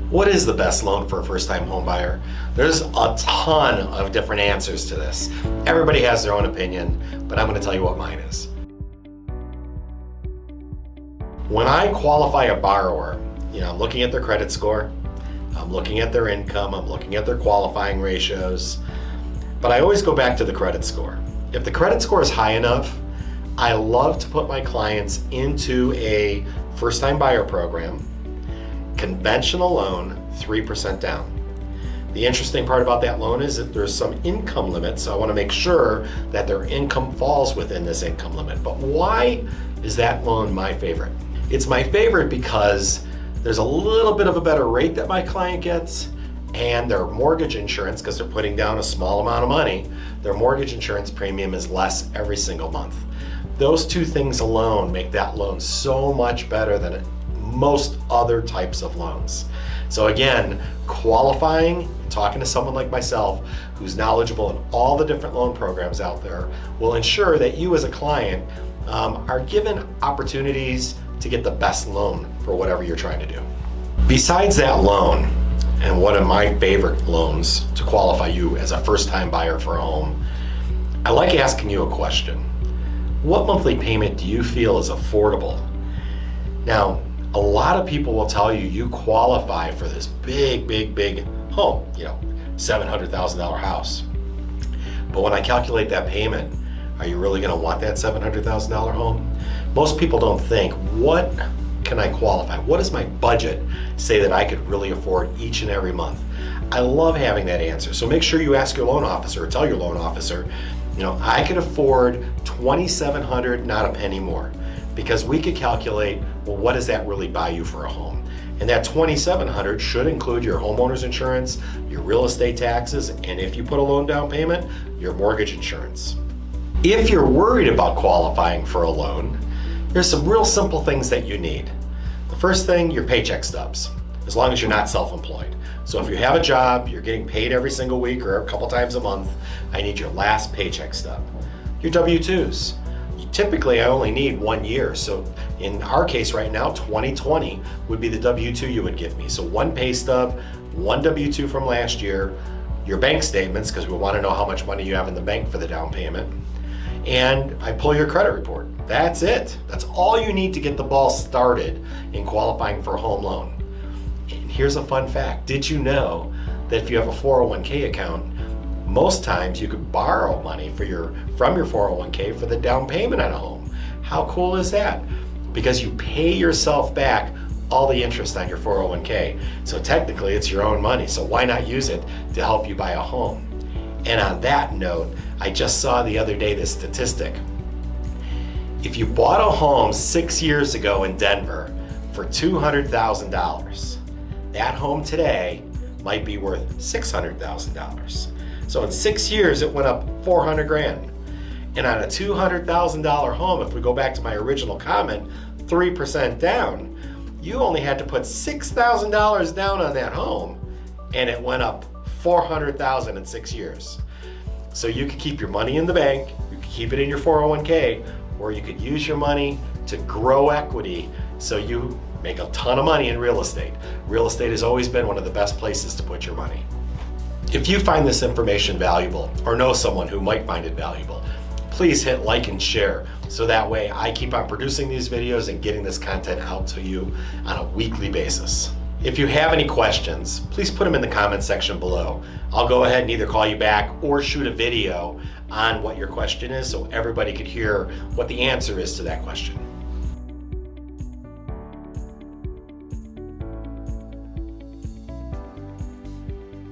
What is the best loan for a first-time home buyer? There's a ton of different answers to this. Everybody has their own opinion, but I'm going to tell you what mine is. When I qualify a borrower, I'm looking at their credit score, I'm looking at their income, I'm looking at their qualifying ratios, but I always go back to the credit score. If the credit score is high enough, I love to put my clients into a first-time buyer program, conventional loan, 3% down. The interesting part about that loan is that there's some income limit, so I want to make sure that their income falls within this income limit. But why is that loan my favorite? It's my favorite because there's a little bit of a better rate that my client gets, and their mortgage insurance, because they're putting down a small amount of money, their mortgage insurance premium is less every single month. Those two things alone make that loan so much better than most other types of loans. So again, qualifying, talking to someone like myself who's knowledgeable in all the different loan programs out there will ensure that you as a client are given opportunities to get the best loan for whatever you're trying to do. Besides that loan, and one of my favorite loans to qualify you as a first-time buyer for a home, I like asking you a question. What monthly payment do you feel is affordable? Now, a lot of people will tell you you qualify for this big home, $700,000 house. But when I calculate that payment, are you really gonna want that $700,000 home? Most people don't think, what can I qualify? What does my budget say that I could really afford each and every month? I love having that answer. So make sure you ask your loan officer or tell your loan officer, I could afford $2,700, not a penny more. Because we could calculate, well, what does that really buy you for a home? And that $2,700 should include your homeowner's insurance, your real estate taxes, and if you put a loan down payment, your mortgage insurance. If you're worried about qualifying for a loan, there's some real simple things that you need. The first thing, your paycheck stubs, as long as you're not self-employed. So if you have a job, you're getting paid every single week or a couple times a month, I need your last paycheck stub. Your W-2s. Typically, I only need 1 year. So in our case right now, 2020 would be the W-2 you would give me. So one pay stub, one W-2 from last year, your bank statements, because we want to know how much money you have in the bank for the down payment, and I pull your credit report. That's it. That's all you need to get the ball started in qualifying for a home loan. And here's a fun fact. Did you know that if you have a 401k account, most times you could borrow money from your 401k for the down payment on a home? How cool is that? Because you pay yourself back all the interest on your 401k. So technically it's your own money, so why not use it to help you buy a home? And on that note, I just saw the other day this statistic. If you bought a home 6 years ago in Denver for $200,000, that home today might be worth $600,000. So in 6 years, it went up 400 grand. And on a $200,000 home, if we go back to my original comment, 3% down, you only had to put $6,000 down on that home, and it went up 400,000 in 6 years. So you could keep your money in the bank, you could keep it in your 401k, or you could use your money to grow equity so you make a ton of money in real estate. Real estate has always been one of the best places to put your money. If you find this information valuable or know someone who might find it valuable, please hit like and share so that way I keep on producing these videos and getting this content out to you on a weekly basis. If you have any questions, please put them in the comment section below. I'll go ahead and either call you back or shoot a video on what your question is so everybody could hear what the answer is to that question.